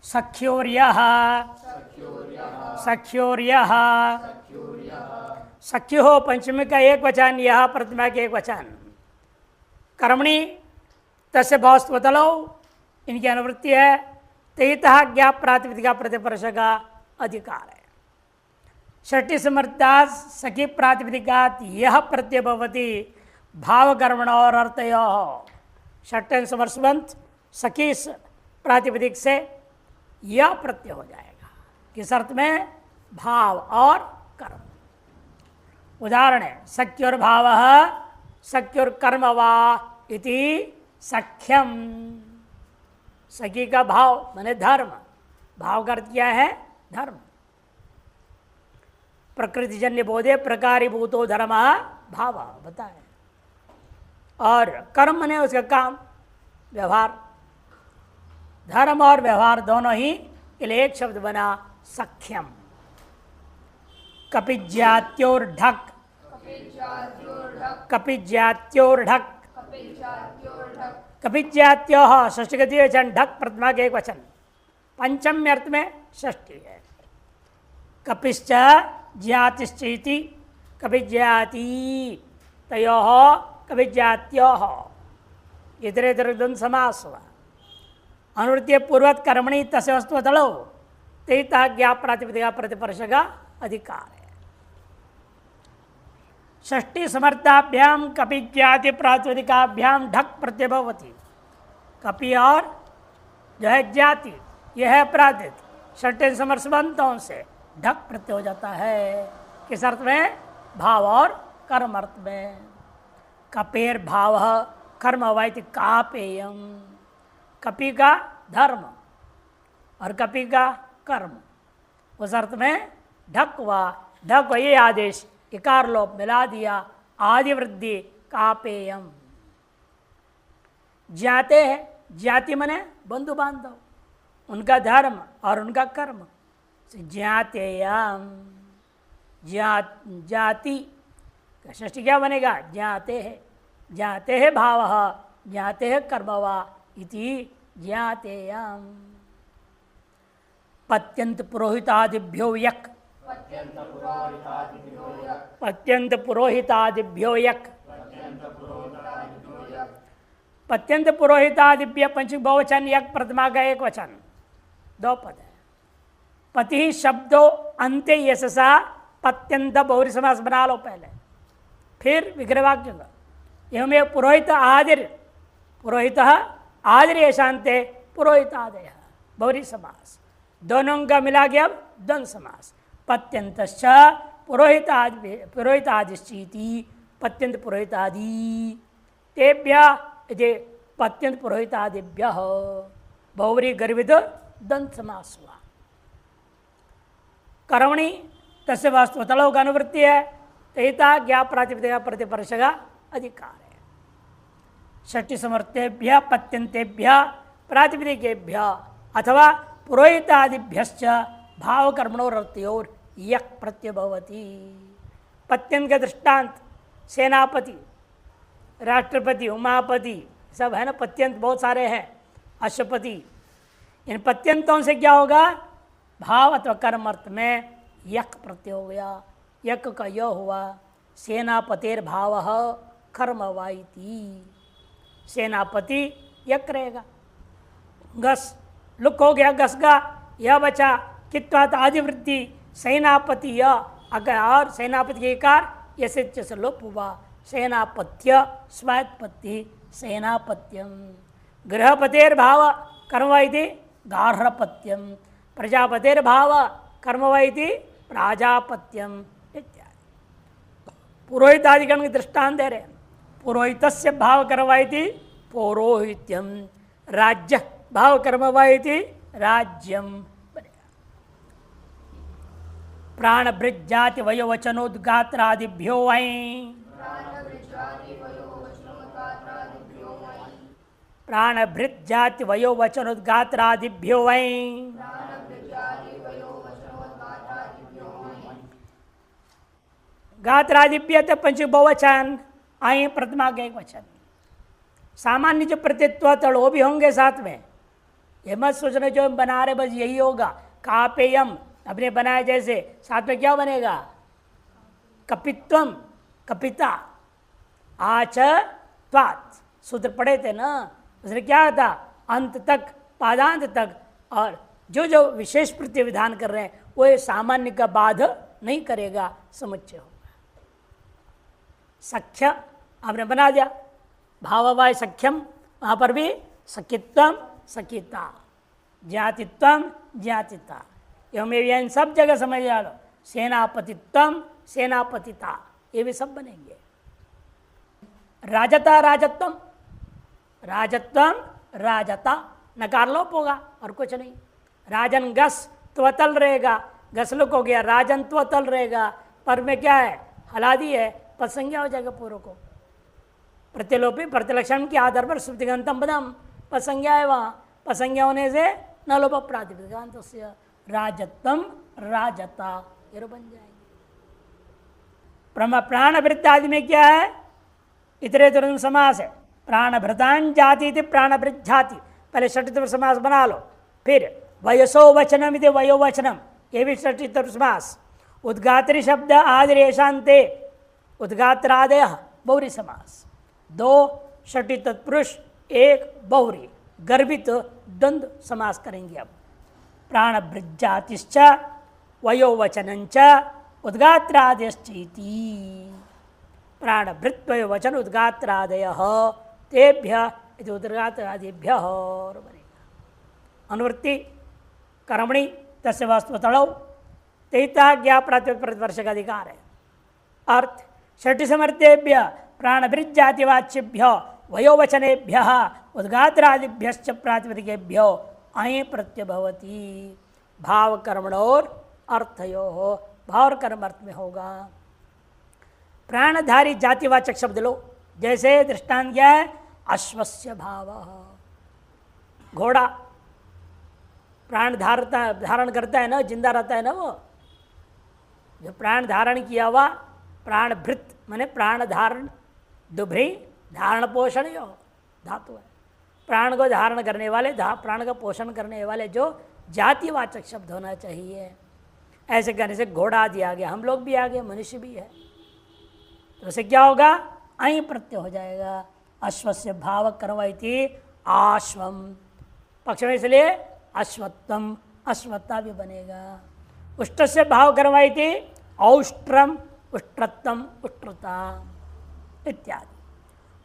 सख्योर्यः सख्योर्यः सख्यो पंचमी का एक वचन, यह प्रथमा के एक वचन। कर्मणि तस्य भावस्तलो, इनकी अनुवृत्ति है। तयतः ज्ञाप प्रातिपदिका प्रतिपर्श का अधिकार है। षष्ठी समर्था सखी प्रातिपदिकात यह प्रत्यय भवति भाव कर्मण और अर्थयो। षष्ठ समर्सवंत सखी प्रातिपदिक से यह प्रत्यय हो जाएगा। किस अर्थ में? भाव और कर्म। उदाहरण है सख्योर भाव सख्योर कर्म वा इति सख्यम। सखी का भाव माने धर्म, भाव का अर्थ क्या है? धर्म। प्रकृतिजन्य बोधे प्रकारीभूतो धर्म भाव बताए। और कर्म माने उसका काम, व्यवहार। धर्म और व्यवहार दोनों ही के लिए एक शब्द बना सख्यम। कपिज्यात्योर्ढक कपिज्यात्योर्ढक कपिज्यात्यो षष्ठी वचन, ढक प्रथमा के एक वचन। पंचम अर्थ में षष्ठी है। कपिश्च ज्यातिश्चेति कपिज्याति तयोः कपिज्यात्योः। इधर इधर द्वंद्व समास हुआ। अनुवृत्ति पूर्वत कर्मणि तस्य वस्तु तलो तेता ज्ञाप प्रातिपदिका प्रतिपर्श का अधिकार है। षष्ठी समर्थाभ्याम कपि ज्ञाति प्रातिपदिकाभ्याम ढक प्रत्यय भवति। कपि और जो है जाति, यह है प्रातिपदिक। षष्ठी समर्थबंतों से ढक प्रत्यय हो जाता है। किस अर्थ में? भाव और कर्म अर्थ में। कपेर भाव कर्म वाइति कापेयम। कपि का धर्म और कपि का कर्म, उस अर्थ में ढक हुआ। ढक हुआ ये आदेश इकार लोप मिला दिया, आदि वृद्धि कापेयम। ज्ञाते है, ज्ञाति मने बंधु बांधव, उनका धर्म और उनका कर्म। ज्ञातेयम जाति का षष्ठी क्या बनेगा? ज्ञाते है भाव ज्ञाते है कर्म वा इति ज्ञातेयम। पत्यंत पुरोहितादिभ्यो यक पत्यंत पुरोहितादिभ्यो यक पत्यंत पुरोहितादिभ्य पंचमी बहुवचन, यक प्रथमा का एक वचन, दो पद है। पति शब्दों अंत्य यशसा पत्यंत बहुरी समास बना लो पहले, फिर विग्रहवाक्य का। एवं पुरोहित आदिर, पुरोहित आदिर येषान्ते पुरोहित आदय बहुरी समास, दोनों का मिला गया अब द्वंद्व समास। पत्यंतश्च पुरोहितादिश्चीति पत्यंत पुरोहितादि तेभ्य पत्यंत पुरोहितादिभ्यः बहुव्रीहि गर्भित द्वंद्व समास हुआ। कर्मणि तस्य वास्तव तलो का अनुवृत्ति है। तयिता ज्ञाप प्रातिपदिका प्रतिपर्श का अधिकार है। षष्ठी समर्थेभ्य पत्यंतेभ्य प्रातिपदिकेभ्य अथवा पुरोहितादिभ्यश्च भाव कर्मणोरर्थयोर यक प्रत्यय भवति। पत्यंत के दृष्टांत सेनापति, राष्ट्रपति, उमापति सब है ना, पत्यंत बहुत सारे हैं, अश्वपति। इन पत्यंतों से क्या होगा? भाव अथवा कर्म अर्थ में यक प्रत्यय हो गया। यक का य हुआ। सेनापतेर भाव कर्म वाइति। सेनापति यक रहेगा। गस लुक हो गया, गस का यह बचा। कित्वात आदिवृत्ति सेनापति य अगर, और सेनापति के कार यसे से लोप हुआ। सेनापत्य स्वात्पत्ति सेनापत्यम। गृहपतेर भाव कर्मवाइति गार्हपत्यम। प्रजापतेर भाव कर्मवाइति प्राजापत्यम इत्यादि। पुरोहित आदिगण के दृष्टांत दे रहे। पुरोहितस्य भाव कर्मवाइति पौरोहित्यम। राज्य भाव कर्मवाइति राज्यम बनेगा। प्राणभृत जाति वयोवचनोद्गात्रादिभ्यो वै प्राणभृत जाति वयोवचनोद्गात्रादिभ्यो वै गात्रादिभ्य तो पंचमी बहुवचन, आई प्रथमा का एक वचन। सामान्य जो प्रत्ययत्व तड़ वो भी होंगे साथ में, ये मत सोचना जो हम बना रहे बस यही होगा। कापेयम अपने बनाए जैसे, साथ में क्या बनेगा? कपित्वम, कपिता, आच त्वात्। सूत्र पढ़े थे ना, उसने क्या था? अंत तक, पादांत तक। और जो जो विशेष प्रत्यय विधान कर रहे हैं वो ये सामान्य का बाध नहीं करेगा, समुच्चय होगा। सख्य आपने बना दिया, भाववाय सख्यम, वहां पर भी सखित्वम सखिता, ज्ञातित्वम ज्ञातिता, एवं सब जगह समझ जा लो। सेनापतित्वम सेनापतिता, ये भी सब बनेंगे। राजता राजत्वम, राजत्वम राजता, नकार लोप होगा और कुछ नहीं। राजन गस त्वतल रहेगा, गस लुक हो गया, राजन त्वतल रहेगा। पर में क्या है? हलादी है, पद संज्ञा हो जाएगा पूर्व को। प्रतिलोपी प्रतिलक्षण के आधार पर सुप्तिगंतम पदम, पद संज्ञा है वहाँ, पद संज्ञा होने से न लोप प्रातिपदिकांत, राजत्वम राजता, ये बन जाएगी। प्राणभृत आदि में क्या है? इतरेतर समास है। प्राणभृतान जाति थी, प्राणभृत जाति, पहले षष्ठी समास बना लो। फिर वयसो वचनम इति वयो वचनम, ये भी षष्ठी समास। उद्गात्री शब्द आदिरेशांते, उद्गात्रादय बहुरी समास। दो षष्ठी तत्पुरुष, एक बहुरी, गर्भित द्वंद्व समास करेंगे। अब प्राणभृत जातिश्च वयो वचनंच उद्गात्रादयश्चेति, प्राणभृत वयो वचन उद्गात्रादय तेभ्य उद्गात्रादिभ्य बनेगा। अनुवृत्ति कर्मणि तस्य वास्तुतलौ तेता ज्ञा प्रतिवर्ष का अधिकार है। अर्थ षष्ठी समर्थेभ्य प्राणभृत जातिवाच्यभ्य वयोवचनेभ्य उद्गात्रादिभ्यश्च प्रातिपदिकेभ्यो अयं प्रत्यय भवति। भाव कर्मणोर अर्थयो, भाव और कर्म अर्थ में होगा। प्राणधारी जातिवाचक शब्द लो, जैसे दृष्टांत क्या है? अश्वस्य भाव, घोड़ा प्राण धारण करता है ना, जिंदा रहता है ना वो, जो प्राण धारण किया हुआ, प्राणभृत माने प्राण धारण, दुभ्री धारण पोषण यो धातु है। प्राण को धारण करने वाले, प्राण का पोषण करने वाले जो जातिवाचक शब्द होना चाहिए। ऐसे करने से घोड़ा दिया गया, हम लोग भी आ गए, मनुष्य भी है, तो उसे क्या होगा? अयं प्रत्यय हो जाएगा। अश्वस्य भाव कर्मैति आश्वम, पक्ष में इसलिए अश्वत्थम, अश्वत्था भी बनेगा। उष्टस्य भाव कर्मैति औष्ट्रम, उष्ट्रत्तम, उष्ट्रता इत्यादि।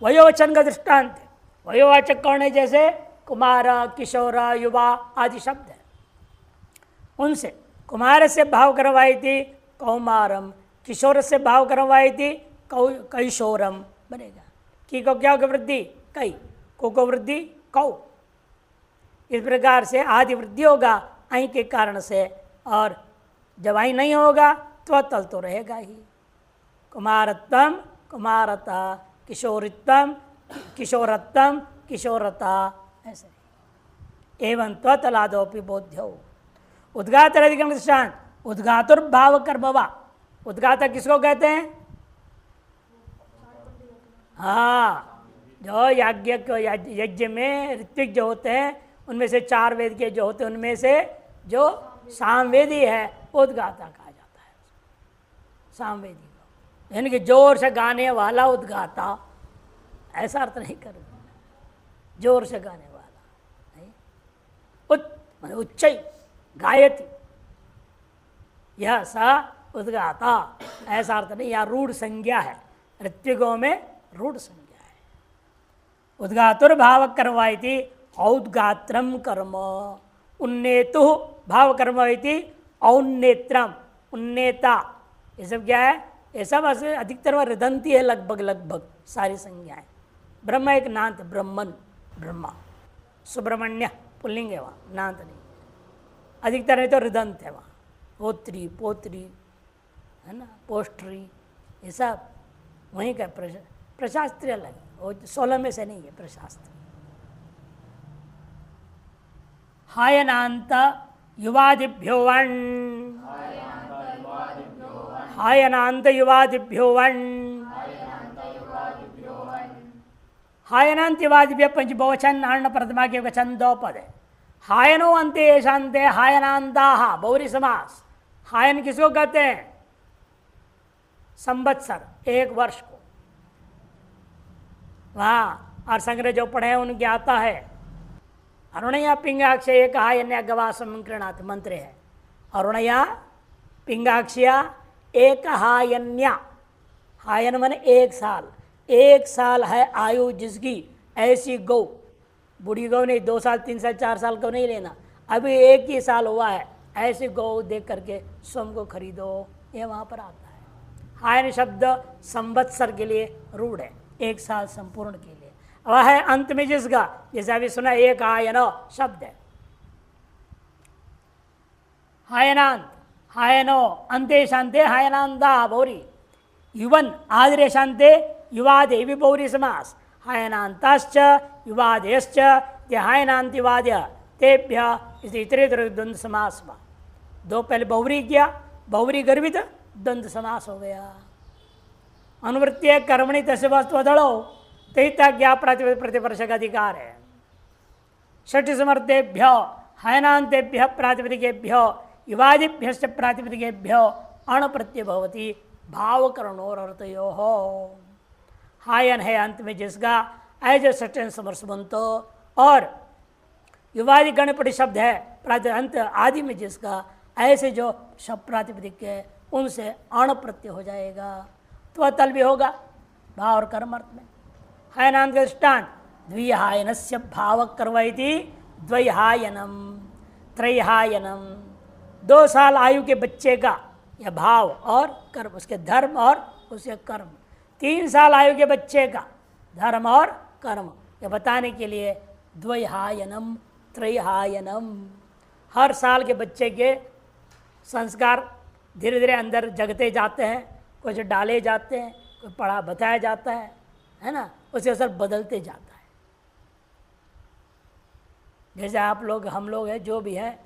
वयोवचन का दृष्टांत है। वयोवाचक कौन है? जैसे कुमार, किशोर, युवा आदि शब्द है, उनसे कुमार से भाव करवाई कौमारम, किशोर से भाव करवाई कैशोरम बनेगा। की को क्या होगा? वृद्धि कई, को वृद्धि कौ। इस प्रकार से आदि वृद्धि होगा आई के कारण से, और जब आई नहीं होगा तो तल तो रहेगा ही। कुमारत्वम कुमारता, किशोरित्वम किशोरत्वम किशोरता, ऐसे। एवं त्वतलादोपि बोध्यो। उद्गात अधिगम दृष्टांत, उद्गातुर्भाव कर्मवा। उद्गाता किसको कहते हैं? हाँ, जो यज्ञ में ऋत्विक जो होते हैं उनमें से 4 वेद के जो होते हैं उनमें से जो सामवेदी है उद्गाता कहा जाता है। सामवेदी को यानी कि जोर से गाने वाला उद्गाता, ऐसा अर्थ नहीं कर, जोर से गाने वाला नहीं, उच्चै गायति, यह सा उद्गाता, ऐसा अर्थ नहीं। यहाँ रूढ़ संज्ञा है, ऋत्विकों में रूढ़ संज्ञा है। उद्गातुर्भाव कर्मवाइति औद्गात्रम कर्म, उन्नेतु भाव कर्मवाइति औन्नेत्रम, उन्नेता, ये सब क्या है? ये सब अधिकतर ऋदंती है, लगभग लगभग सारी संज्ञाएं। ब्रह्म एक नांत, ब्रह्मन, ब्रह्मा, सुब्रमण्य पुल्लिंग है वहाँ, नांत नहीं। अधिकतर है तो ऋदंत है वहाँ, पोत्री पोत्री है ना, पोस्ट्री, ये सब वहीं का। प्रशास्त्री अलग, वो 16 में से नहीं है प्रशास्त्री। हायनांत युवादिभ्यो वण, हायनांत युवादिभ्यो वण, हायनांत युवादिभ्य पंचबहुवचन, अर्ण प्रथमा के वचन 2 पद है। हायनो अंत्य शांते हायनांता बहुरी समास। हायन किसको कहते हैं? संवत्सर, एक वर्ष को। वहाँ और संग्रह जो पढ़े हैं उनके आता है अरुणया पिंगाक्ष एक हायन्या गवासम कृणात मंत्र है। अरुणया पिंगाक्षिया एक हायन्या, हायन मन एक साल, एक साल है आयु जिसकी, ऐसी गौ, बूढ़ी गौ नहीं, 2 साल 3 साल 4 साल को नहीं लेना, अभी एक ही साल हुआ है, ऐसी गौ देख करके स्वयं को खरीदो, ये वहाँ पर आता है। हायन शब्द संवत्सर के लिए रूढ़ है, एक साल संपूर्ण के लिए। वह है अंत में जिसका, जैसे अभी सुना एक हायन शब्द है। हायनांत, हायनो अंते शांते हायनांता बहुरी, युवन आदिरे शांते युवादे भी बहुरी समास। हायनांताश्च युवादेश्च ते हायनांतिवाद्य तेभ्य इतरेतर द्वंद्व समास। दो पहले बहुरी किया, बहुरी गर्भित द्वंद्व समास हो गया। अनुवृत्ति कर्मणि तस्य वस्तुदड़ो तैता ज्ञा प्रतिवर्ष का अधिकार है। षष्ठी समर्थेभ्य हायनांतेभ्य प्रातिपदिकेभ्य युवादिभ्यश्च प्रातिपदिकेभ्य अण प्रत्यय भवति भावकरणोर अर्थयो हो। हायन है अंत में जिसका एज षष्ठी समर्थ बनतो, और युवादि गणपति शब्द है अंत आदि में जिसका, ऐसे जो शब्द प्रातिपदिक है उनसे अण प्रत्यय हो जाएगा, तो तल भी होगा भाव और कर्म अर्थ में। हायनांत का दृष्टांत द्विहायनस्य भाव कर्वैति द्वैहायनम त्रैहायनम, 2 साल आयु के बच्चे का यह भाव और कर्म, उसके धर्म और उसके कर्म। 3 साल आयु के बच्चे का धर्म और कर्म, यह बताने के लिए द्वैहायनम त्रैहायनम। हर साल के बच्चे के संस्कार धीरे धीरे अंदर जगते जाते हैं, कुछ डाले जाते हैं, कुछ पढ़ा बताया जाता है ना, उसके असर बदलते जाता है। जैसे आप लोग हम लोग हैं जो भी हैं,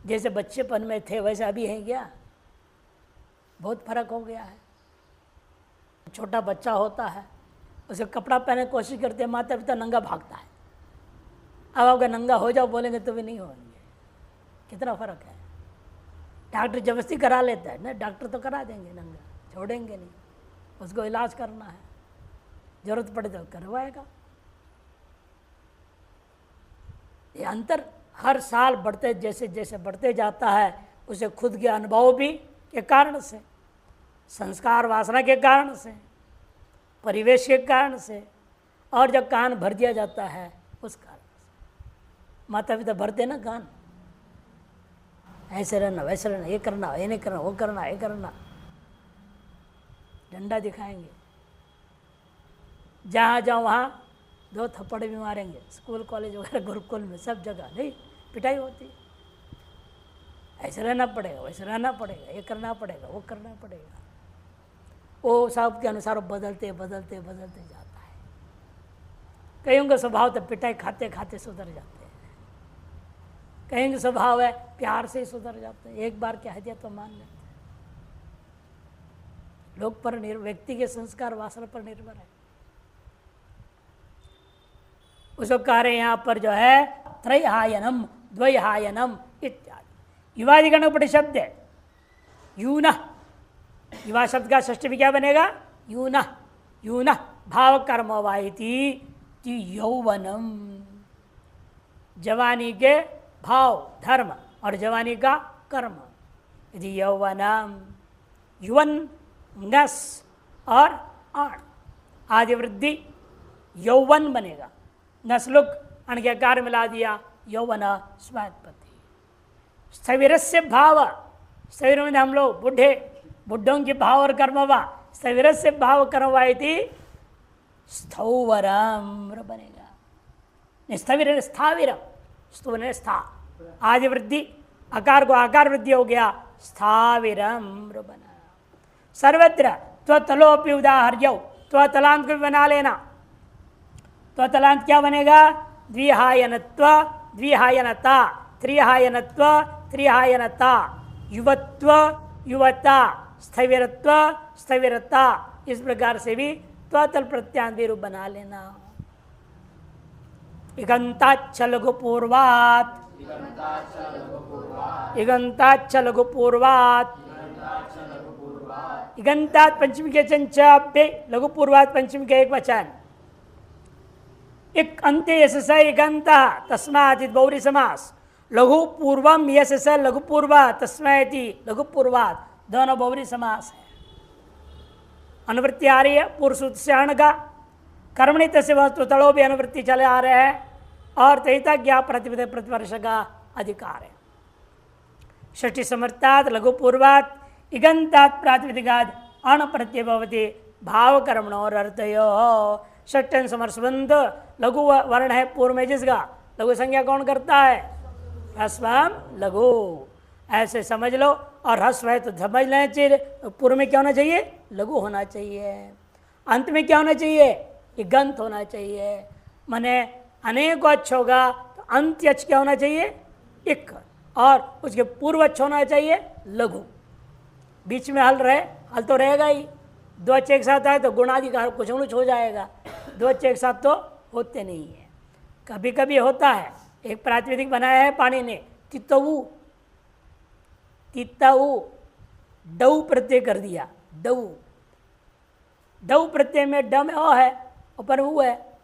जैसे बच्चेपन में थे वैसे अभी हैं क्या? बहुत फर्क हो गया है। छोटा बच्चा होता है, उसे कपड़ा पहने कोशिश करते हैं, माता पिता नंगा भागता है। अब आपका नंगा हो जाओ बोलेंगे तो भी नहीं होंगे, कितना फर्क है। डॉक्टर जबरदस्ती करा लेता है ना, डॉक्टर तो करा देंगे नंगा, छोड़ेंगे नहीं, उसको इलाज करना है, जरूरत पड़े तो करवाएगा। ये अंतर हर साल बढ़ते जैसे जैसे बढ़ते जाता है, उसे खुद के अनुभव भी के कारण से, संस्कार वासना के कारण से, परिवेश के कारण से, और जब कान भर दिया जाता है उस कारण से। माता पिता भरते ना कान, ऐसे रहना वैसे रहना, ये करना ये नहीं करना, वो करना ये करना, डंडा दिखाएंगे, जहाँ जाओ वहाँ 2 थप्पड़ भी मारेंगे। स्कूल कॉलेज वगैरह गुरुकुल में सब जगह नहीं पिटाई होती। ऐसे रहना पड़ेगा वैसे रहना पड़ेगा, ये करना पड़ेगा वो करना पड़ेगा। वो सब के अनुसार बदलते बदलते बदलते जाता है। कईयों का स्वभाव तो पिटाई खाते खाते सुधर जाते हैं, कईयों का स्वभाव है प्यार से ही सुधर जाते हैं, एक बार कह दिया तो मान लेते हैं। लोग पर व्यक्ति के संस्कार वासना पर निर्भर है। उसको कह रहे यहाँ पर जो है त्रैहायनम द्वैहायनम इत्यादि। युवादि गणपति शब्द है यून, युवा शब्द का षष्ठी भी क्या बनेगा? यून, यून भाव कर्म वाइति यौवनम, जवानी के भाव धर्म और जवानी का कर्म। यदि यौवनम, युवन नस और आण आदि वृद्धि यौवन बनेगा। नस्लुक अण के आकार मिला दिया, यौवन स्वात्पत्ति। स्थविरस्य भाव, स्थविर में हम लोग बुढ़े, बुढ़ों के भाव और कर्म वा, स्थविरस्य भाव कर्म वाइति स्थौवरम बनेगा। स्थविर स्थाविरम, स्तून स्था आदि वृद्धि, आकार को आकार वृद्धि हो गया, स्थाविरम बना। सर्वत्र त्वतलोपि उदाहर्यौ, त्वतलांत को बना लेना। त्वतलांत क्या बनेगा? द्विहायनत्व द्विहायनता, त्रिहायनत्व त्रिहायनता, युवत्व युवता, स्थविरत्व स्थविरता, इस प्रकार से भी त्वतल प्रत्यांत रूप बना लेना। इगंताच्छ लघु पूर्वात, इगंताच्च लघु पूर्वात, इगंतात पंचमी के चंचा पे लघु पूर्वात पंचमी के एक वचन, एक अंत्य यश इगंता तस्मात् बहुरी समास, लघु पूर्वम यश लघु पूर्वा तस्मैति लघु पूर्वात, दोनों बहुरी समास है। अनुवृत्ति आ रही है पूर्व सूत्र से अण का, कर्मणि तस्य वस्तु तड़ो भी अनुवृत्ति चले आ रहे हैं और तहिता ज्ञा प्रतिपद प्रतिवर्ष का अधिकार है। षष्ठी समर्थात लघु पूर्वात इगंतात प्रातिपदिकाद अण प्रत्यय भवति भाव कर्मणो और अर्थयो। षष्ठन समर्सबंध लघु वर्ण है पूर्व में जिसका लघु संज्ञा कौन करता है? ह्रस्वम लघु, ऐसे समझ लो। और ह्रस्व है तो समझ लेना चाहिए पूर्व में क्या होना चाहिए? लघु होना चाहिए। अंत में क्या होना चाहिए? इगंत होना चाहिए। माने अनेक अच्छ होगा तो अंत्य अच्छ क्या होना चाहिए? इक, और उसके पूर्व अच्छ होना चाहिए लघु। बीच में हल रहे, हल तो रहेगा ही। दो अच्छे एक साथ आए तो गुणादि का कुछ न कुछ हो जाएगा। दो अच्छे एक साथ तो होते नहीं है, कभी कभी होता है। एक प्रातिपदिक बनाया है पाणी ने, तितवु, तितवु, डऊ प्रत्यय कर दिया। डऊ, डऊ प्रत्यय में ड में अ है, ऊपर ऊ है।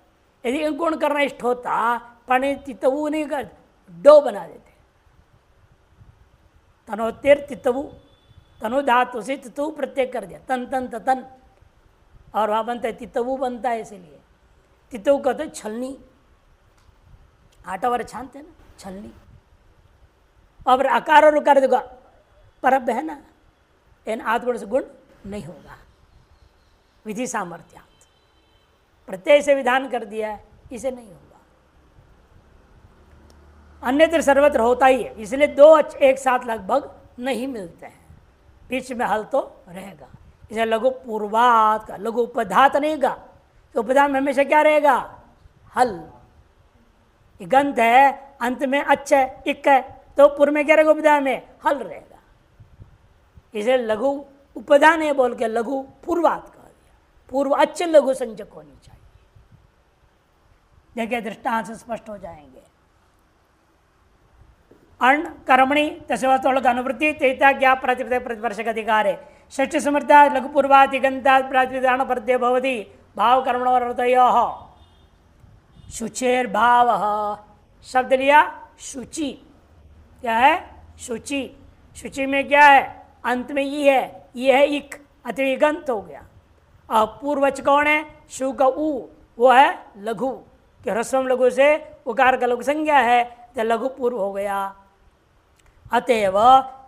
यदि गुण करना इष्ट होता पाणी तितवु नहीं कर, डो बना देते। तनोत्तर तितवु, तनु धातु से तितवु प्रत्यय कर दिया, तन तन तन, और वहाँ बनता है तितवु बनता है। इसीलिए तितवु कहते छलनी, आटा वाले छानते हैं ना, छलनी। और आकार और उकार देखो परब है ना, इन आत्मगुण से गुण नहीं होगा। विधि सामर्थ्यात प्रत्यय से विधान कर दिया है, इसे नहीं होगा। अन्यत्र सर्वत्र होता ही है, इसलिए दो एक साथ लगभग नहीं मिलते हैं, बीच में हल तो रहेगा। इसे लघु पूर्वात का, लघु उपधात नहीं का, तो उपधान में हमेशा क्या रहेगा? हल। इगंत है, अंत में अच्छ है, इक है, तो पूर्व में क्या रहेगा? उपधान में हल रहेगा। इसे लघु उपधान है बोल के लघु पूर्वात कह दिया। पूर्व अच्छे लघु संजक होनी चाहिए। देखिए दृष्टांत से स्पष्ट हो जाएंगे। अण कर्मणि तस्वत्व अनुवृत्ति तेता ज्ञा प्रतिपदे प्रतिवर्ष का अधिकार है। षष्ठी समर्था लघु पूर्वात इगंतात् प्रातिपदिक प्रत्यय भवति भाव कर्मणो अर्थयोः। शुचेर भाव शब्द लिया शुचि, क्या है? शुचि। शुचि में क्या है? अंत में ये है इक, अतः इगंत हो गया। और पूर्वच कौन है? शु का उ, वो है लघु, कि ह्रस्वम लघु से उकार का लघु संज्ञा है, तो लघु पूर्व हो गया। अतएव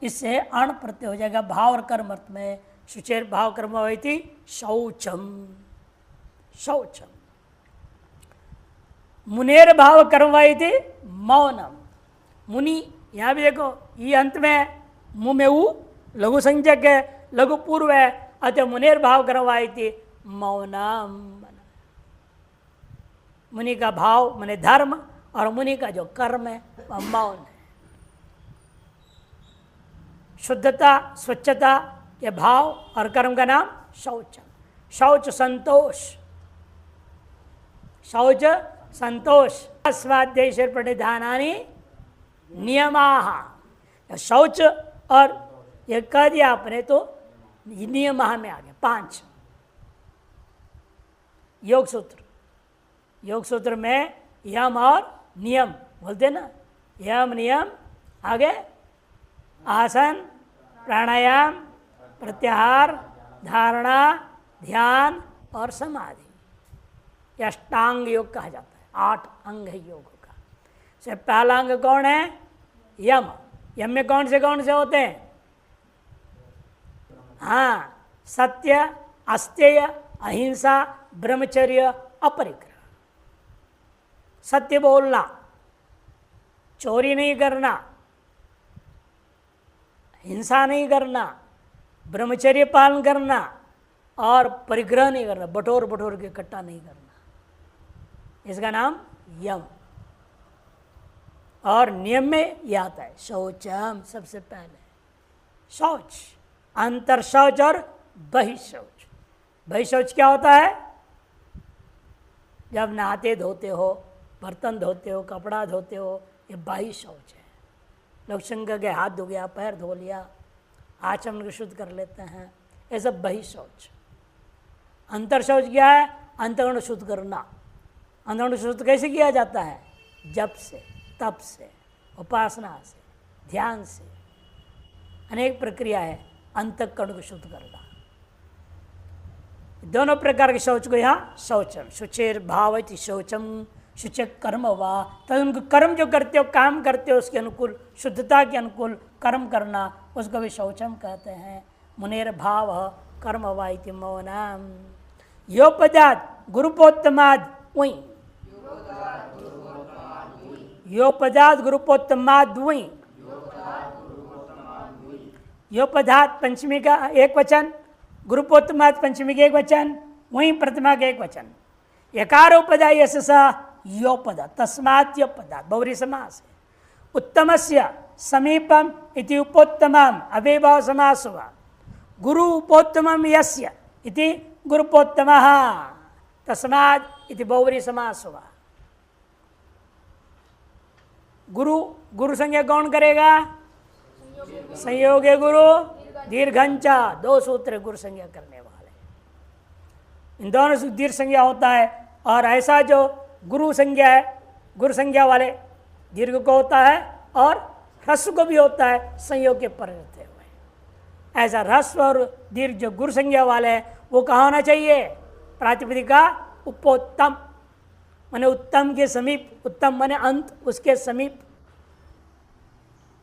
इससे अण प्रत्यय हो जाएगा भाव और कर्म अर्थ में। शुचेर भाव कर्म होती शौचम, शौचम। मुनेर भाव कर्म थी मौनम। मुनि, यहाँ भी देखो ये अंत में मुँह में ऊ लघु संज्ञक है, लघु पूर्व है, अतः मुनेर भाव कर्म थी मौनम। मुनि का भाव माने धर्म, और मुनि का जो कर्म है वह मौन है। शुद्धता स्वच्छता के भाव और कर्म का नाम शौचम। शौच संतोष, शौच संतोष। स्वाध्याय प्रणिधानानि नियमाः। शौच और ये कह दिया आपने तो नियम में आ गया 5 योग सूत्र। योग सूत्र में यम और नियम बोलते ना, यम नियम, आगे आसन, प्राणायाम, प्रत्याहार, धारणा, ध्यान और समाधि, यह अष्टांग योग कहा जाता है। 8 अंग है योग का। से पहला अंग कौन है? यम। यम में कौन से होते हैं? हाँ, सत्य, अस्तेय, अहिंसा, ब्रह्मचर्य, अपरिग्रह। सत्य बोलना, चोरी नहीं करना, हिंसा नहीं करना, ब्रह्मचर्य पालन करना, और परिग्रह नहीं करना, बटोर बटोर के इकट्ठा नहीं करना, इसका नाम यम। और नियम में यह आता है शौचम। सबसे पहले शौच, अंतर शौच और बहिशौच। बहिशौच क्या होता है? जब नहाते धोते हो, बर्तन धोते हो, कपड़ा धोते हो, ये बाह्य शौच है। लोग शंख गए, हाथ धो गया, पैर धो लिया, आचमन को शुद्ध कर लेते हैं, ये सब बहिशौच। अंतर शौच क्या है? अंतःकरण शुद्ध करना। अंतःकरण शुद्ध कैसे किया जाता है? जप से, तप से, उपासना से, ध्यान से, अनेक प्रक्रिया है अंतःकरण को शुद्ध करना। दोनों प्रकार के शौच को यहाँ शौचम, शुचिर भावति शौचम, शुच कर्म वा, तब उनको कर्म जो करते हो, काम करते हो, उसके अनुकूल, शुद्धता के अनुकूल कर्म करना, उसको भी शौचम कहते हैं। मुनेर भाव कर्म वा इति मौनम। योपदात गुरुपोत्तमाद वही, योपदात गुरुपोत्तमाद वही, योपदात पंचमी का एक वचन, गुरुपोत्तमाद पंचमी के एक वचन, वहीं प्रथमा के एक वचन। यकारोपदा यश योपदा, तस्मात् योपदा, बहुरी समास है। उत्तमस्य समीपम इति उपोत्तमम अव्ययभाव समास हुआ। गुरु उपोत्तमम यस्य इति गुरुपोत्तमः, तस्मात् इति बहुरी समास हुआ। गुरु, गुरु संज्ञा कौन करेगा? संयोगे गुरु दीर्घंचा, दो सूत्र गुरु संज्ञा करने वाले। इन दोनों से दीर्घ संज्ञा होता है, और ऐसा जो गुरु संज्ञा है, गुरु संज्ञा वाले दीर्घ को होता है और ह्रस्व को भी होता है, संयोग के पर रहते हुए। ऐसा ह्रस्व और दीर्घ जो गुरु संज्ञा वाले हैं वो कहाँ होना चाहिए? प्रातिपदिका उपोत्तम, माने उत्तम के समीप, उत्तम माने अंत, उसके समीप।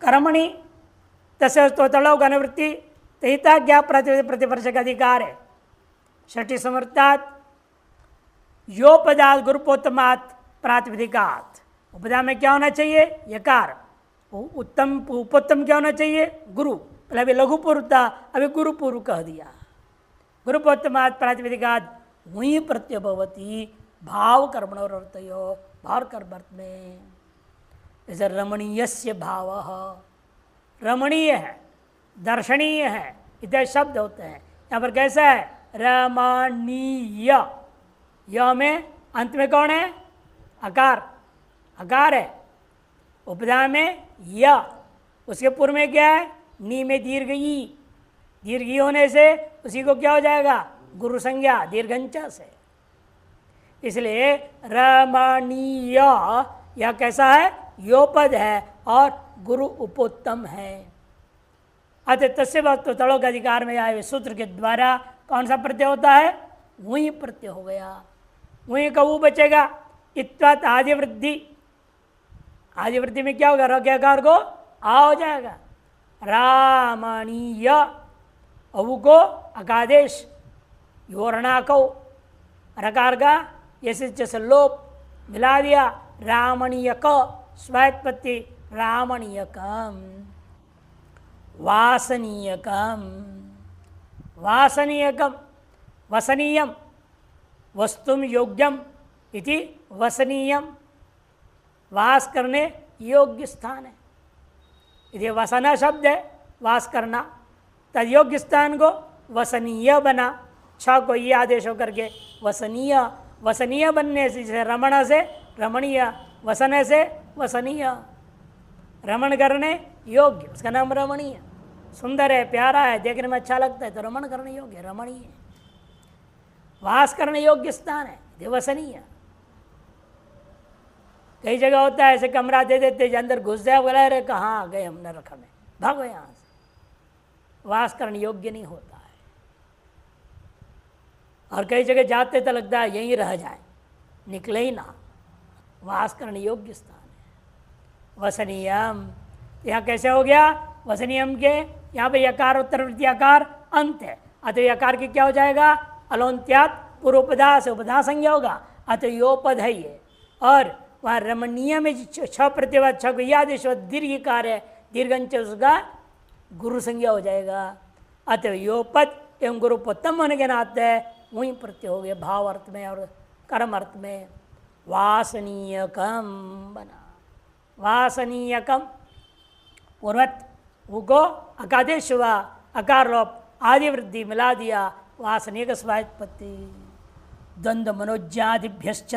कर्मणि तस्य तोतलोक अनुवृत्ति तहिता ज्ञा प्रतिवर्ष का अधिकार है। षष्ठी समर्थात योपदात गुरुपोत्तमात् प्रातिपदिकात। उपदा में क्या होना चाहिए? यकार। उत्तम उपोत्तम क्या होना चाहिए? गुरु। पहले अभी लघु पूर्व था, अभी गुरु पूर्व कह दिया। गुरुपोत्तमात् प्रातिपदिकात वही प्रत्यय भवती भाव कर्मणोरर्थयो, भाव कर्म में। जैसे रमणीयस्य भावः, रमणीय है, दर्शनीय है, इतने शब्द होते हैं। यहाँ पर कैसा है? रमणीय, य में अंत में कौन है? अकार, अकार है। उपधा में य, उसके पूर्व में क्या है? नी में दीर्घ ई, दीर्घ ई होने से उसी को क्या हो जाएगा? गुरु संज्ञा दीर्घंचा से। इसलिए रमणीय यह कैसा है? योपद है और गुरु उपोत्तम है। अतः तस्य वस्तु तड़ों के अधिकार में आए सूत्र के द्वारा कौन सा प्रत्यय होता है? वही प्रत्यय हो गया। वही का वो बचेगा। इत्वत आदि वृद्धि, आदि वृद्धि में क्या होगा? रज्ञाकार को आ हो जाएगा। रामणीय, अवु को अकादेश, योरणाको रकार का जैसे लोप मिला दिया। रामणीय क स्वायत्पत्ति, रामणीयकम। वासनीयकम, वासनीयकम, वसनीयम, वस्तुम योग्यम इति वसनीयम, वास करने योग्य स्थान है। यदि वसना शब्द है, वास करना, तद योग्य स्थान को वसनीय बना। छ को ये आदेश होकर के वसनीय, वसनीय बनने से, जैसे रमण से रमणीय, वसन से वसनीय, रमण करने योग्य, उसका नाम रमणीय। सुंदर है, प्यारा है, देखने में अच्छा लगता है तो रमण करने योग्य, रमणीय। वास करने योग्य स्थान है, वसनीय। कई जगह होता है ऐसे कमरा दे देते, अंदर घुस जाए, बोला अरे कहाँ गए हमने रखने, भागो यहाँ से। वास करने योग्य नहीं होता है। और कई जगह जाते तो लगता है यहीं रह जाए, निकले ही ना। वास करने योग्य स्थान है। वसनीयम, यहाँ कैसे हो गया? वसनीयम के यहाँ पे यकार उत्तरवर्ती आकार अंत है, अतः यकार की क्या हो जाएगा? अलोन्त्यात पूर्वपदा से उपधा संज्ञा होगा, अतः योपद है ये। और वहाँ रमणीय में छ प्रत्यय, छ को यह आदेश दीर्घ कार्य है, दीर्घंच उसका गुरु संज्ञा हो जाएगा। अतः योपद एवं गुरुपोत्तम होने के नाते वहीं प्रत्यय हो गया भाव अर्थ में और कर्म अर्थ में। वासनीयकम बना, वासनीयकम पूर्वत वो अकादेश हुआ, अकार लोप आदि वृद्धि मिला दिया, वासनीय स्वायत्पत्ति। द्वंद्व मनोज्यादिभ्यश्च,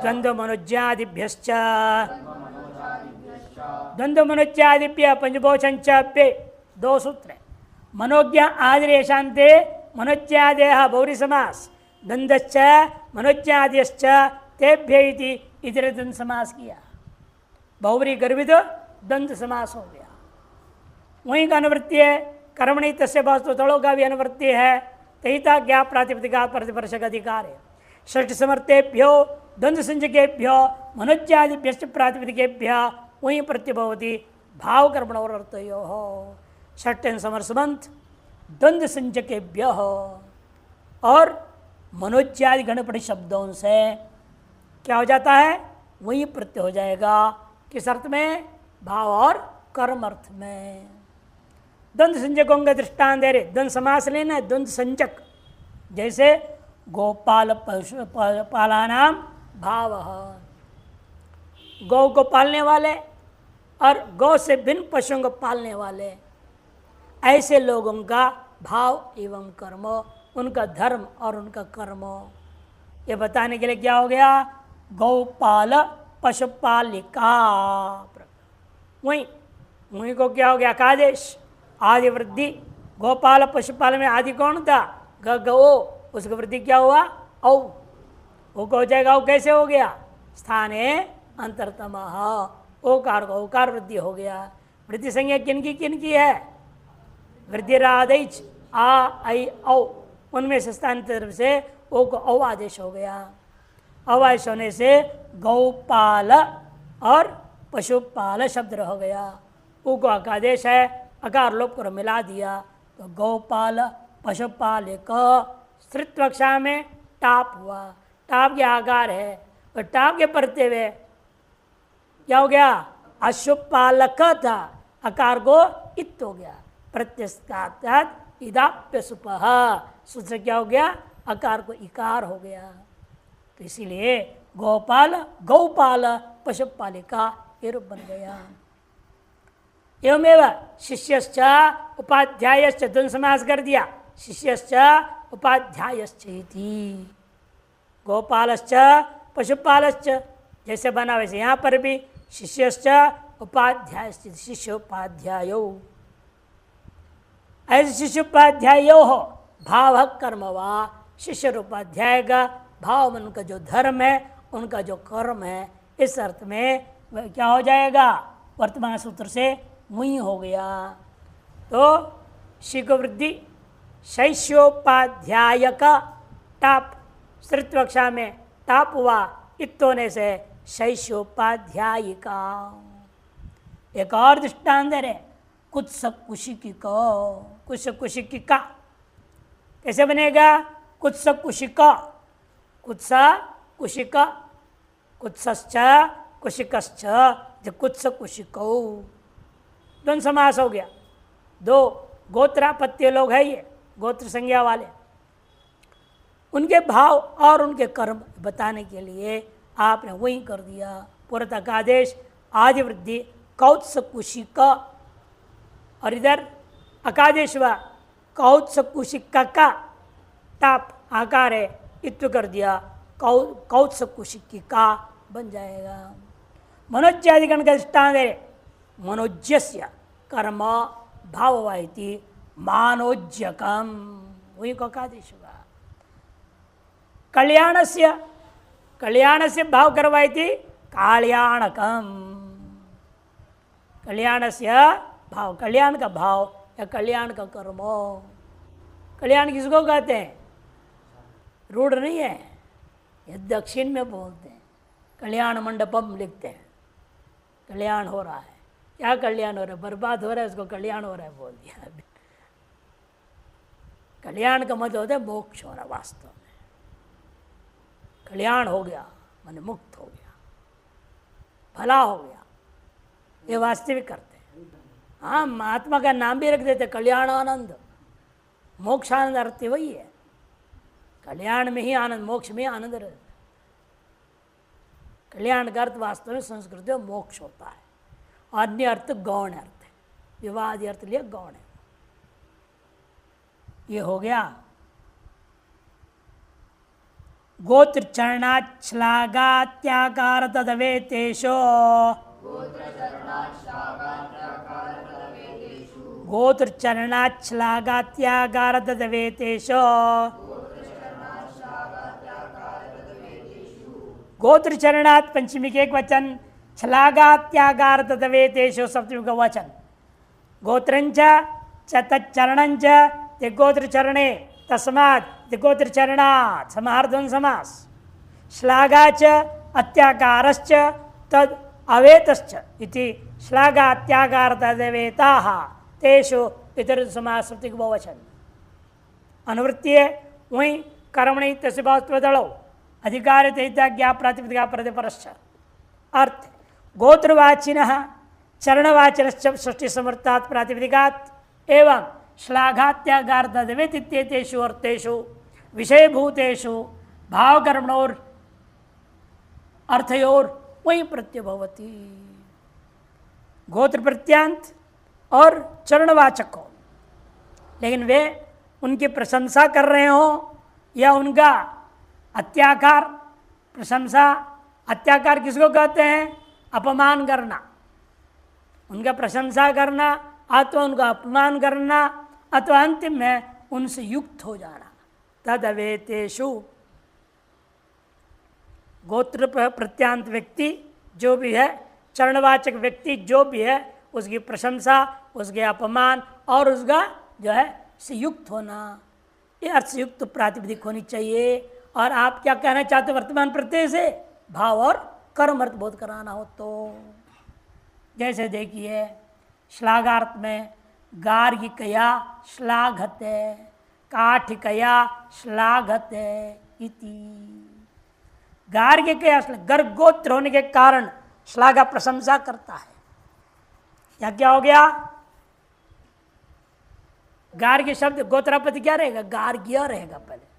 द्वंद्व मनोज्यादिभ्यश्च द्वंद्व मनोज्ञादिभ्य पंचभोषंचाप्य दो सूत्र है। मनोज्ञा आदिरेशांते मनोज्ञादेह बहुरी समास द्वंद्वश्च मनोज्ञादिश्च तेभ्य इति इतर द्वंद्व समास किया। बहुरी गर्भित द्वंद्व समास हो गया। वहीं का अनुवृत्ति है कर्मणि तस्य वास्तु तड़ों का भी अनुवृत्ति है। तहिता ज्ञा प्रातिपदिका प्रतिपर्शक अधिकार है। षष्ठ समर्थेभ्यो द्वंद्व संजकेभ्यो मनोज्ञादिभ्यश्च प्रातिपदिकेभ्य वहीं प्रत्यभवती भाव कर्मण और अर्थयो हो। षष्ठन समरसमंत द्वंद्व संजकेभ्य और मनोज्ञादि गणपति शब्दों से क्या हो जाता है, वही प्रत्यय हो जाएगा। किस अर्थ में? भाव और कर्म अर्थ में। द्वंद्व संजकों का दृष्टांत दे रहे। द्वंद्व समास लेना है, द्वंद्व संजक जैसे गोपाल पशु पालानाम भाव, गौ को पालने वाले और गौ से भिन्न पशुओं को पालने वाले, ऐसे लोगों का भाव एवं कर्म, उनका धर्म और उनका कर्म, ये बताने के लिए क्या हो गया? गौपाल पशुपालिका। वहीं को क्या हो गया? आदेश आदि वृद्धि। गोपाल पशुपाल में आदि कौन था? गौ, उसकी वृद्धि क्या हुआ? औ। वो हो जाएगा। वो कैसे हो गया? स्थाने अंतरतम, ओकार को ओकार वृद्धि हो गया। वृद्धि संज्ञा किन की है? वृद्धि आदेश आ आई औ, उनमें से स्थान तरफ से ओ को औ आदेश हो गया। अवादेश होने से गौपाल और पशुपाल शब्द हो गया। ऊ को अकादेश है, अकार लोप कर मिला दिया तो गौपाल पशुपालिक। स्त्रीत्वक्षा में टाप हुआ, टाप के आकार है और टाप के पढ़ते हुए क्या हो गया? अशुपालक था, अकार को इत हो गया। प्रत्यस्तात् इदाप्य सुपह, सूत्र क्या हो गया? अकार को इकार हो गया। तो इसीलिए गोपाल गौपाल पशुपालिका ये रूप बन गया। एवमेव शिष्यश्च उपाध्यायश्च द्वंद्व समास कर दिया। शिष्यश्च उपाध्यायश्च इति गोपालश्च पशुपालश्च जैसे बना वैसे यहाँ पर भी शिष्यश्च उपाध्यायश्च, शिष्योपाध्यायो। ऐसे शिष्योपाध्यायो हो भाव कर्म वा, शिष्य उपाध्याय का भाव में उनका जो धर्म है, उनका जो कर्म है, इस अर्थ में क्या हो जाएगा? वर्तमान सूत्र से मुई हो गया। तो शिको वृद्धि शैष्योपाध्याय का टाप, स्त्रीत्वक्षा में टाप हुआ, इत होने से शैष्योपाध्यायिका। एक और दृष्टांत है कुत्स कुशिकिका। कुत्स कुशिकिका कैसे बनेगा? कुत्स कुशिका, कुत्सा कुशिका, कुत्सश्च कुशिकश्च, जो कुत्स कुशिको द्वंद्व समास हो गया। दो गोत्रापत्य लोग हैं, ये गोत्र संज्ञा वाले, उनके भाव और उनके कर्म बताने के लिए आपने वही कर दिया। पूर्वतः का आदेश आदि वृद्धि कौत्स कुशिका, और इधर अकादेश हुआ कौत्स कुशिका का टाप आकार है, इत्व कर दिया, कौत्स कुशिका बन जाएगा। मनोज्यादिगण का दृष्टांत है मनोज्यस्य कर्म भाववाइति मानोज्यकम, वही को आदेश हुआ। कल्याणस्य भाव करवाइति कल्याणकम, कल्याणस्य भाव, कल्याण का भाव या कल्याण का कर्म। कल्याण किसको कहते हैं? रूढ़ नहीं है, ये दक्षिण में बोलते हैं। कल्याण मंडपम लिखते हैं, कल्याण हो रहा है। क्या कल्याण हो रहा है? बर्बाद हो रहा है, उसको कल्याण हो रहा है बोल दिया। कल्याण का मतलब होता है मोक्ष हो रहा, वास्तव में कल्याण हो गया माने मुक्त हो गया, भला हो गया, ये वास्तविक करते हैं। हाँ, महात्मा का नाम भी रख देते कल्याणानंद, मोक्षानंद अर्थ वही है। कल्याण में ही आनंद, मोक्ष में ही आनंद रहता है। कल्याण का अर्थ वास्तव में संस्कृत में मोक्ष होता है, अन्य अर्थ गौण अर्थ है, विवाद अर्थ लिए गौण है। ये हो गया गोत्र चरणाश्लाघात्याकार तदवे तेषो, गोत्र चरणाच्छलागात्यागारतवेतेश गोत्र चरणात् पंचमी के एक वचन, छलागात्यागारतवेतेशो सप्तमी का वचन। गोत्रंच च तच्चरणंच ते गोत्र चरणे तस्मात् ते गोत्र चरणात् समाहारद्वंद समास। श्लाघाच अत्याकारश्च तद अवेतश्च इति श्लाघात्यागारतवेताः तेषु इतर समास सप्तमी का बहुवचन। अनुवृत्ति है वहीं कर्मणि तस्य भावत्वदलो अधिकार तैता ज्ञा प्रातिपदिका प्रतिपरश्च। अर्थ गोत्रवाचिनः चरणवाचिनश्च षष्ठी समर्थात् प्रातिपदिकात् एवं श्लाघात्यागारतवेतित्येतेषु अर्थेषु विषयभूतेषु भावकर्मणोर अर्थयोर वही प्रत्यय भवति। गोत्र प्रत्यांत और चरणवाचक हो, लेकिन वे उनकी प्रशंसा कर रहे हो या उनका अत्याकार प्रशंसा, अत्याकार किसको कहते हैं? अपमान करना, उनका प्रशंसा करना अथवा उनका अपमान करना अथवा अंतिम में उनसे युक्त हो जाना। तदवेतेषु गोत्र प्रत्यांत व्यक्ति जो भी है, चरणवाचक व्यक्ति जो भी है, उसकी प्रशंसा, उसके अपमान और उसका जो है से युक्त होना, ये अर्थ से युक्त प्रातिपदिक होनी चाहिए। और आप क्या कहना चाहते हो वर्तमान प्रत्यय से? भाव और कर्म अर्थ बोध कराना हो तो। जैसे देखिए श्लाघार्थ में गार्गिकया श्लाघते, काठिकया श्लाघते इति। गार्गिकया गर्गोत्र होने के कारण श्लाघा प्रशंसा करता है। या क्या हो गया? गार्ग्य शब्द गोत्रापति क्या रहेगा? गार्ग्य रहेगा पहले।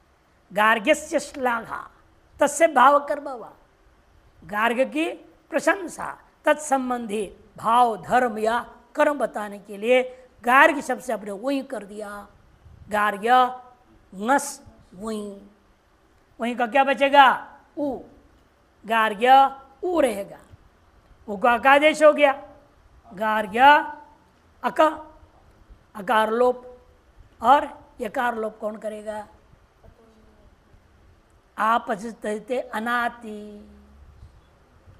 गार्ग्यस्य श्लाघा तस्य भाव कर्म हुआ। गार्ग्य की प्रशंसा तत्संबंधी भाव धर्म या कर्म बताने के लिए गार्ग्य शब्द से अपने वही कर दिया। गार्ग्य ngस वही, वही का क्या बचेगा? उ। गार्ग्य उ रहेगा, उ का अकादेश हो गया। गार्ग्य अक, अकार लोप और यकार लोप कौन करेगा? आपस्थित अनाति।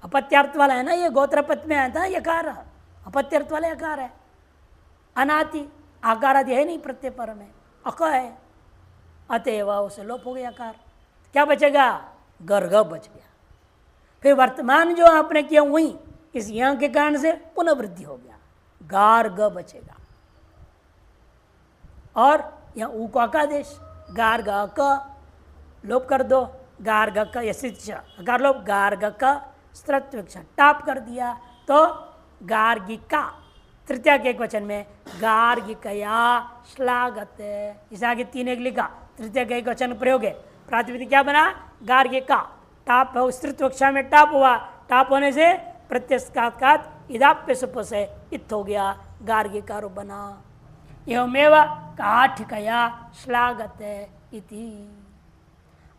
अपत्यार्थ वाला है ना, ये गोत्रपत में आया था यकार, अपत्यार्थ वाला यकार है। अनाति आकार आदि है नहीं प्रत्यय पर में, अक है, अतएव उसे लोप हो गया आकार। क्या बचेगा? गर्ग बच गया। फिर वर्तमान जो आपने किया वही इस यहाँ के कारण से पुनर्वृद्धि हो गया, गार्ग बचेगा। और यहाँ ऊ का आदेश गार्ग क लोप कर दो, गार्ग का अकार लोप, गार्ग का स्त्रत्व टाप कर दिया तो गार्गिका तृतीया के एक वचन में गार्गिकया श्लाघते। इसे आगे 3 एक लिखा, तृतीया के एक वचन प्रयोग है। प्रातिपदिक क्या बना? गार्गिका। टाप स्त्रीत्वक्षा में टाप हुआ, टाप होने से प्रत्यस्कात इदाप्य सुप से इत हो गया, गार्गिका रूप बना। एवमेव काठिकया श्लाघते इति।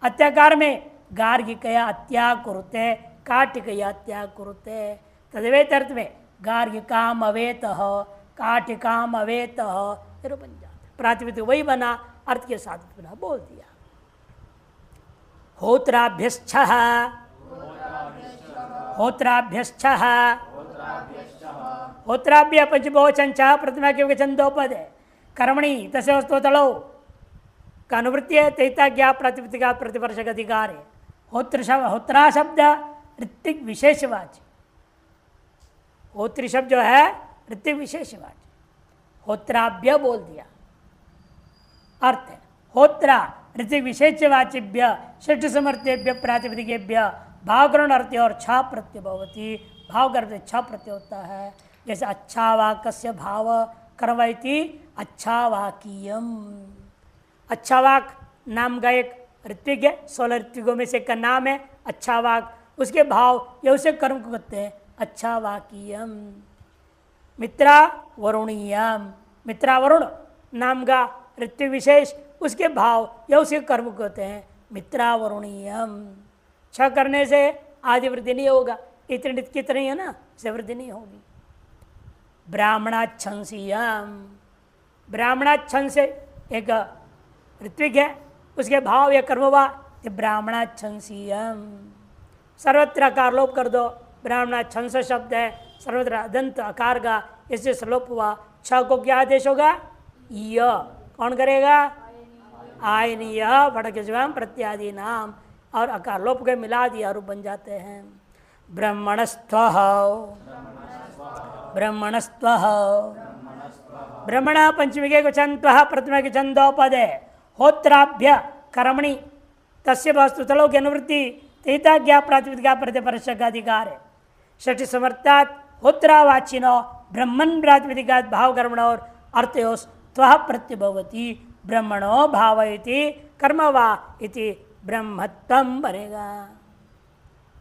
अत्याकार में गार्गिकया अत्याग कुरुते, काठिकया अत्याग कुरुते। तदवेत अर्थ में गार्गिकाम अवेतः, काठिकाम अवेतः बन जाता। प्रातिपदिक वही बना, अर्थ के साथ बना, बोल दिया। होत्राभ्यश्चः, होत्राभ्यश्चः, होत्राभ्य पंचबहुवचन च प्रथमा के वचन 2 पद है। कर्मणि तस्य वस्तुतलो का अनुवृत्ति है, तैता ज्ञा प्रातिपदिका प्रतिवर्षक अधिकार है। होत्रा शब्द ऋत्विक विशेषवाची, होत्री शब्द जो है ऋत्विक विशेषवाची, होत्राभ्य बोल दिया। अर्थ है होत्रा ऋत्विक विशेषवाचिभ्य षष्ठ समर्थेभ्य प्रातिपदिकेभ्य भावकरण अर्थ और छा प्रत्यय भवति। भावकरण छा प्रत्यय होता है। जैसे अच्छा वाक्य भाव करवैति अच्छा वाकीयम। अच्छा वाक नाम का एक ऋत्विक है, 16 ऋत्विकों में से एक का नाम है अच्छा वाक। उसके भाव या उसे कर्म को कहते हैं अच्छा वाकीयम। मित्रा वरुणीयम, मित्रा वरुण नाम का ऋत्विक विशेष, उसके भाव या उसके कर्म को कहते हैं मित्रा वरुणीयम। छ करने से आदि वृद्धि नहीं होगा, इतने कितने है ना, से वृद्धि नहीं होगी। ब्राह्मणाच्छंसीयम, ब्राह्मणाच्छन से एक ऋत्विक है, उसके भाव या कर्म हुआ तो ब्राह्मणाच्छंसीयम। सर्वत्र अकार लोप कर दो, ब्राह्मणाच्छंस शब्द है, सर्वत्र अदंत आकार का, इससे सलोप हुआ। छ को क्या आदेश होगा? य। कौन करेगा? आयनीय भड़कम प्रत्यादि नाम, और अकार लोप के मिला दिया रूप बन जाते हैं। ब्रह्मणस्त्व ब्रह्मणस्त्व ब्रह्मण पंचमी के वचन त्वः प्रथम के वचन दो पद है। होत्राभ्य कर्मणि तस्य वस्तु तलो की अनुवृत्ति तहिता ज्ञा प्रातिपदिका प्रतिपरश का अधिकार है। षष्ठी समर्थात होत्रावाचिनो ब्रह्मण प्रातिपदिका भाव कर्मण और अर्थयोस त्वः प्रत्यभवती ब्रह्मणो भावयति कर्म वा इति ब्रह्मत्वम बनेगा।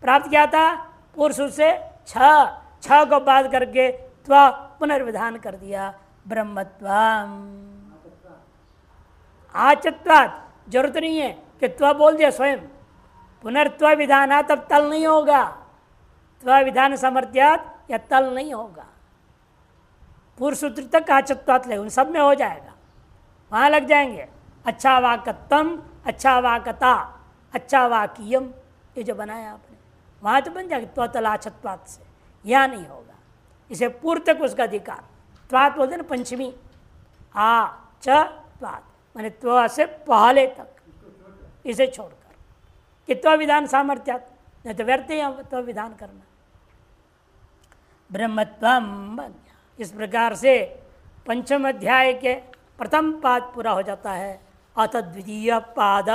प्राप्त क्या था? पूर्व सूत्र से छ को बात करके त्व पुनर्विधान कर दिया, ब्रह्मत्वम। आचत्वात जरूरत नहीं है कि त्व बोल दिया स्वयं, पुनर्त्व विधान तब तल नहीं होगा, त्व विधान समर्थ्यात या तल नहीं होगा। पूर्व सूत्र तक आचत्वात ले, उन सब में हो जाएगा, वहाँ लग जाएंगे। अच्छा वाकत्तम, अच्छा वाकता, अच्छा वाकियम, ये जो बनाया आपने वहाँ तो बन जाएगा त्वतलाचत्वात से, यहाँ नहीं होगा। इसे पूर्व तक उसका अधिकार, त्वात बोलते ना पंचमी, आ च त्वात माने त्व से पहले तक, इसे छोड़कर कि त्व विधान सामर्थ्यात, नहीं तो व्यर्थ है त्व विधान करना। ब्रह्मत्वम बन गया। इस प्रकार से पंचम अध्याय के प्रथम पाद पूरा हो जाता है। अथ द्वितीय पाद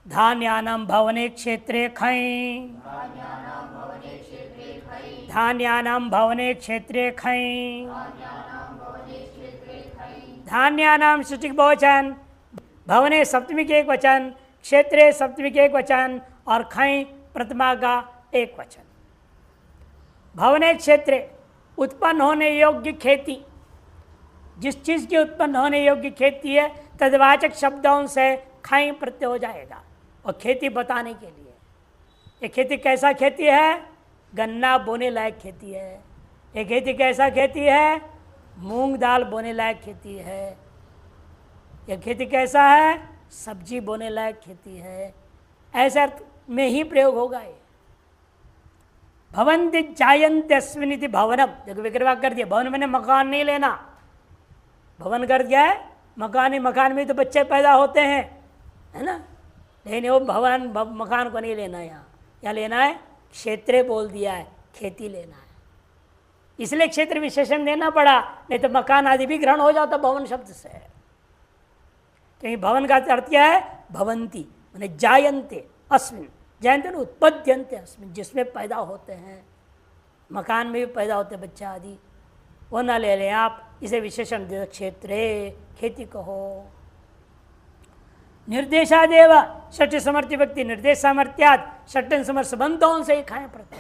धान्यानां भवने क्षेत्रे खै, धान्यानां भवने क्षेत्रे खै, धान्यानां षष्ठी बहुवचन, भवने सप्तमी के एक वचन, क्षेत्रे सप्तमी के एक वचन और खै प्रथमा का एक वचन। भवने क्षेत्रे उत्पन्न होने योग्य खेती, जिस चीज़ की उत्पन्न होने योग्य खेती है तदवाचक शब्दों से खाई प्रत्यय हो जाएगा। और खेती बताने के लिए, ये खेती कैसा खेती है? गन्ना बोने लायक खेती है। ये खेती कैसा खेती है? मूंग दाल बोने लायक खेती है। यह खेती कैसा है? सब्जी बोने लायक खेती है। ऐसे अर्थ में ही प्रयोग होगा ये। भवंति जायन्ते अस्मिनिति भवनम, देखो विग्रह कर दिया, भवन मैंने मकान नहीं लेना, भवन कर दिया है मकान ही, मकान में तो बच्चे पैदा होते हैं, है ना, लेकिन वो भवन मकान को नहीं लेना, यहाँ लेना है क्षेत्र बोल दिया है, खेती लेना है, इसलिए क्षेत्र विशेषण देना पड़ा, नहीं तो मकान आदि भी ग्रहण हो जाता भवन शब्द से। क्योंकि भवन का अर्थ क्या है? भवंती माने जायन्ते अस्मिन, जायन्ते ना उत्पद्यन्ते अस्मिन, जिसमें पैदा होते हैं, मकान में भी पैदा होते बच्चा आदि, वो ना ले लें आप, इसे विशेषण दे क्षेत्रे, खेती कहो। निर्देशादेव षष्ठी समर्थ्य व्यक्ति निर्देश सामर्थ्यात षष्ठन समर्थ संबंधों से ही खाएं प्रत्यय,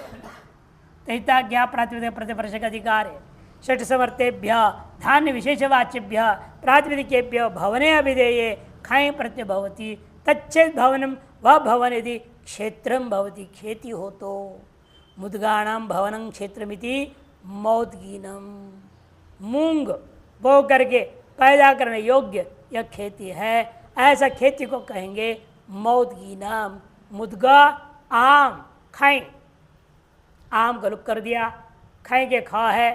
तहिता ज्ञा प्रातिपदिक प्रतिपरश का अधिकार है। षष्ठ समर्थेभ्य धान्य विशेषवाच्यभ्य प्रातिपदिकेभ्य भवने अभिधेये खाएं प्रत्यय भवति, तच्चेद भवनम, वह भवन यदि क्षेत्रम भवति, खेती हो तो, मुद्गाणाम भवनं क्षेत्रमिति मौद्गीनम, मूंग बो करके पैदा करने योग्य यह खेती है, ऐसा खेती को कहेंगे मौद्गीनम। मुद्गा आम, खाएं, आम का लुक कर दिया, खाएं के खा है,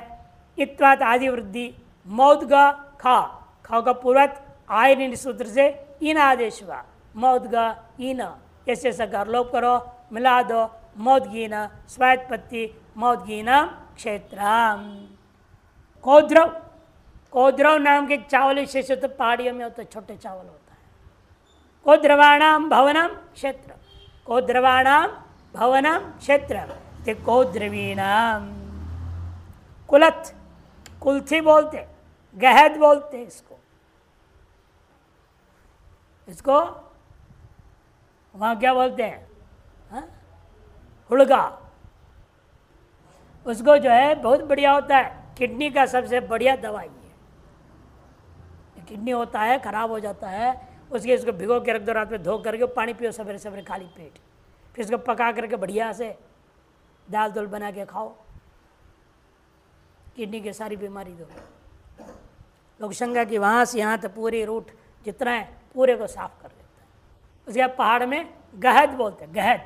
इत्वात आदि वृद्धि, मौद्गा खा, खा का पूर्वत आयन सूत्र से इन आदेश हुआ, मौद्गा इन, ऐसे सकार लोप करो, मिला दो, मौद्गीन स्वायत्पत्ति मौद्गीन क्षेत्रम। कोद्रव, कोद्रव नाम के चावल विशेष तो पहाड़ियों में होता है, छोटे चावल होता है। कोद्रवाणाम भवनम क्षेत्र, कोद्रवाणाम भवनम क्षेत्र, ते कोद्रवीणाम, कुलथ, कुल्थी बोलते, गहद बोलते इसको, इसको वहाँ क्या बोलते हैं? हुड़गा, उसको जो है बहुत बढ़िया होता है, किडनी का सबसे बढ़िया दवाई है। किडनी होता है खराब हो जाता है, उसके इसको भिगो के रख दो, रात में धो करके पानी पियो सवेरे सवेरे खाली पेट, फिर इसको पका करके बढ़िया से दाल दुल बना के खाओ, किडनी की सारी बीमारी दो। लोग शंका कि वहाँ से यहाँ तक पूरी रूट जितना है पूरे को साफ कर देता है। उसके बाद पहाड़ में गहद बोलते हैं, गहद,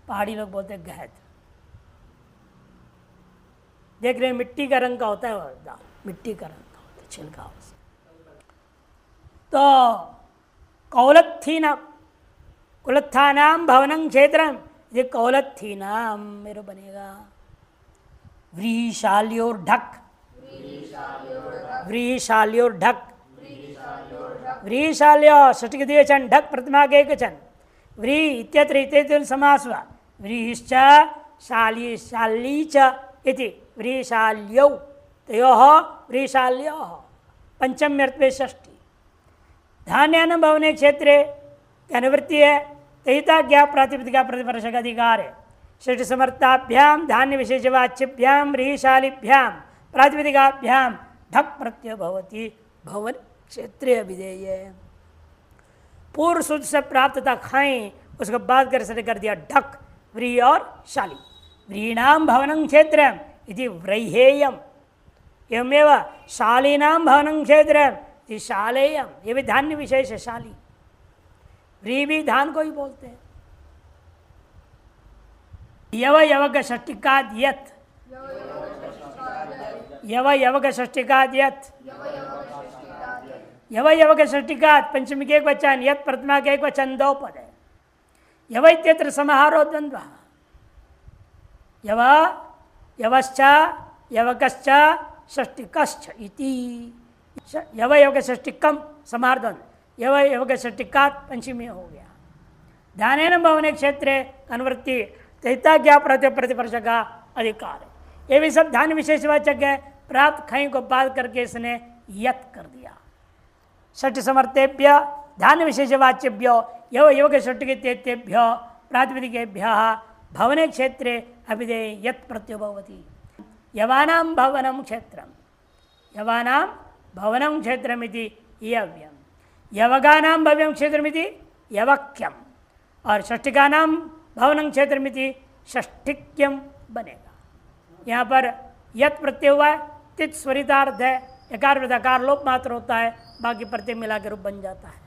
पहाड़ी लोग बोलते हैं गहद। देख रहे हैं मिट्टी का रंग का होता है वो दाल, मिट्टी का रंग का होता है छिलका। तो कौलत्थीना कुलत्थानाम भवनं क्षेत्रम, ये कौलत्थीनाम मेरे बनेगा व्रीशाल्योर्ढक, व्रीशाल्योर्ढक, व्रीशाल्यो षष्ठी द्विवचन, ढक प्रतिमा के एकवचन, व्री इत्यत्र इत्यत्र समास हुआ, व्रीश्च शाली शाली च इति व्रीशाल्यौ, तयोः व्रीशाल्योः पंचम्यर्थ में षष्ठी। धान्यान भवने क्षेत्रे अनुवृत्ति है, तहिता ज्ञा प्रातिपदिका प्रतिवर्ष का अधिकार है। षष्ठी समर्थाभ्याम धान्य विशेषवाच्यभ्याम व्रीशालिभ्याम प्रातिपदिकाभ्याम ढक प्रत्यय भवति भवन क्षेत्रीय विधेय। पूर्व सूत्र से प्राप्त था खाएं, उसको बाद कर दिया ढक, व्री और शाली। व्रीणाम भवनं क्षेत्रम इति व्रैहेयम, एवमेव शालीनाम भवनं क्षेत्रम इति शालेयम, ये भी धान्य विशेष है शाली। व्री भी धान को ही बोलते हैं। यव यवक षष्टिकाद यत, यव यवक षष्टिकाद यत, यव यवक षष्टिकाद पंचमी के एक वचन, यत प्रथमा के एक वचन, दो पद है। यव इत्यत्र समाहारो द्वंद्व, यव यवश्च यवकश्च षष्टिकश्च इति। यव यवक षष्टिकम समाहार द्वंद्व, यव यवक षष्टिकात पंचमी हो गया। धानेन भवने क्षेत्र अनुवृत्ति तहिता ज्ञा प्रतिवर्ष का अधिकार है। ये भी सब धान्य विशेषवाचक है। प्राप्त खई को बात करके इसने यत कर दिया। षष्ठ समर्थेभ्य धान्य विशेषवाच्यभ्यो यव यवक षष्टिकेभ्यो प्रातिपदिकेभ्यः भवने क्षेत्रे अभिधेय यत प्रत्ययो भवति। यवानां भवनं क्षेत्रम, यवानां भवनं क्षेत्रमिति यव्यम, यवगानां भव्यं क्षेत्रमिति यवक्यम, और षष्टिकानां भवनं क्षेत्रमिति षष्ठिक्यम बनेगा। यहाँ पर यत प्रत्यय हुआ है, तित स्वरितार्थ है, एकार वृद्धाकार लोप मात्र होता है, बाकी प्रत्यय मिला के रूप बन जाता है।